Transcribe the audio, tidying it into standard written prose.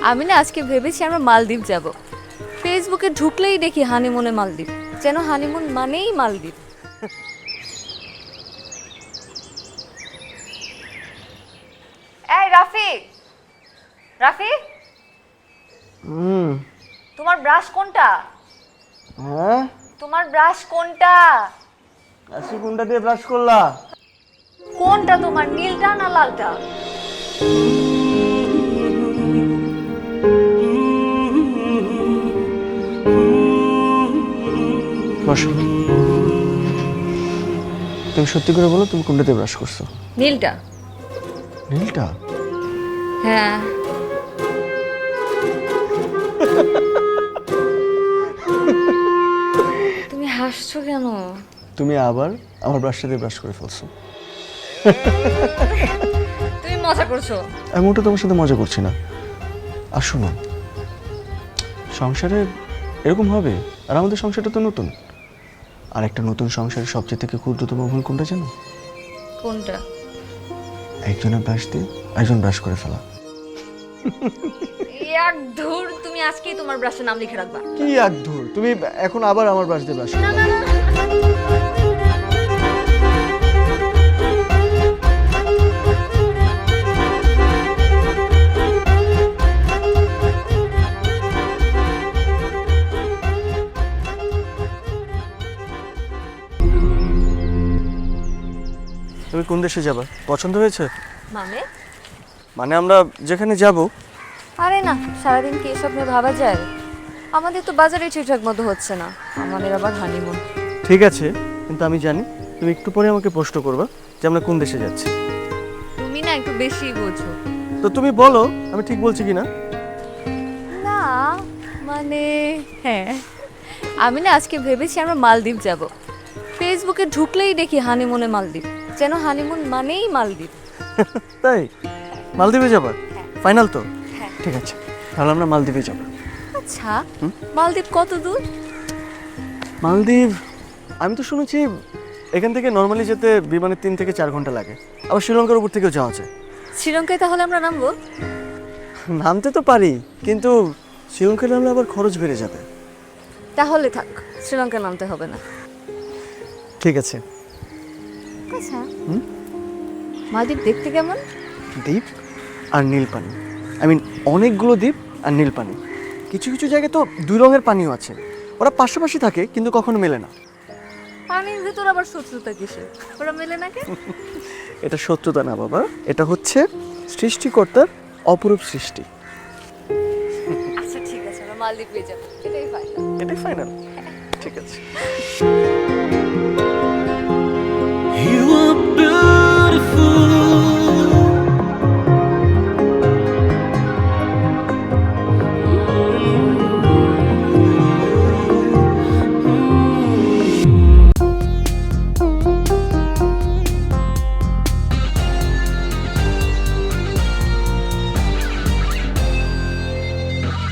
আমি না আজকে ভেবেছি আমরা মালদ্বীপ যাব। ফেসবুকে ঢুকলেই দেখি হানিমুনে মালদ্বীপ, যেন হানিমুন মানেই মালদ্বীপ। এই রাফি, রাফি, তোমার ব্রাশ কোনটা? হ্যাঁ, তোমার ব্রাশ কোনটা? আজকে কোনটা দিয়ে ব্রাশ করলা? কোনটা তোমার, নীলটা না লালটা? বসো। তুমি সত্যি করে বলো, তুমি কোনটা দিয়ে ব্রাশ করছো? নীলটা। নীলটা? হ্যাঁ। তুমি হাসছো কেন? তুমি আবার আমার ব্রাশটা দিয়ে ব্রাশ করে ফেলছো। তুমি মজা করছো। আমি ওটা তোমার সাথে মজা করছি না। আর শোনো, সংসারে এরকম হবে, আর আমাদের সংসারটা তো নতুন। আর একটা নতুন সংসারের সবচেয়ে থেকে ক্ষুদ্রতম ভুল কোনটা জানো? কোনটা? একজনের ব্রাশ দিয়ে একজন ব্রাশ করে ফেলা। এক ধুর, তুমি আজকেই তোমার ব্রাশের নাম লিখে রাখবা। কি এক ধুর, তুমি এখন আবার আমার ব্রাশ দিয়ে ব্রাশ না না না। তুমি কোন দেশে যাবা? পছন্দ হয়েছে? মানে? মানে আমরা যেখানে যাব। আরে না, সারাদিন কি এসব নিয়ে ভাবা যায়? আমাদের তো বাজারে ঠিকঠাক মতো হচ্ছে না, আমাদের আবার হানিমুন। ঠিক আছে, কিন্তু আমি জানি তুমি একটু পরে আমাকে প্রশ্ন করবা যে আমরা কোন দেশে যাচ্ছি। তুমি না একটু বেশি বোঝো। তো তুমি বলো আমি ঠিক বলছি কিনা। না মানে হ্যাঁ, আমি না আজকে ভেবেছি আমরা মালদ্বীপ যাব। ফেসবুকে ঢুকলেই দেখি হানিমুনে মালদ্বীপ, যেন হানিমুন মানেই মালদ্বীপ। তাই? মালদ্বীপে যাবা? ফাইনাল তো? হ্যাঁ। ঠিক আছে, তাহলে আমরা মালদ্বীপে যাব। আচ্ছা, মালদ্বীপ কত দূর? মালদ্বীপ আমি তো শুনেছি এখান থেকে নর্মালি যেতে বিমানে 3 থেকে 4 ঘন্টা লাগে। আবার শ্রীলঙ্কার উপর থেকেও যাওয়া যায়। শ্রীলঙ্কায় তাহলে আমরা নামবো? নামতে তো পারি, কিন্তু শ্রীলঙ্কায় নামলে আবার খরচ বেড়ে যাবে। তাহলে থাক, শ্রীলঙ্কা নামতে হবে না। ঠিক আছে। আচ্ছা, মালদ্বীপ দেখতে কেমন? দ্বীপ আর নীল পানি, আই মিন অনেকগুলো দ্বীপ আর নীল পানি। কিছু কিছু জায়গায় তো 2 রঙের পানিও আছে। ওরা পাশাপাশি থাকে কিন্তু কখনো মেলে না। পানির ভিতর আবার শত্রুতা কিসের? ওরা মেলে না কেন? এটা সত্যতা না বাবা, এটা হচ্ছে সৃষ্টিকর্তার অপরূপ সৃষ্টি। আচ্ছা ঠিক আছে, আমরা মালদ্বীপে যাবো, এটাই ফাইনাল। এটাই ফাইনাল। ঠিক আছে।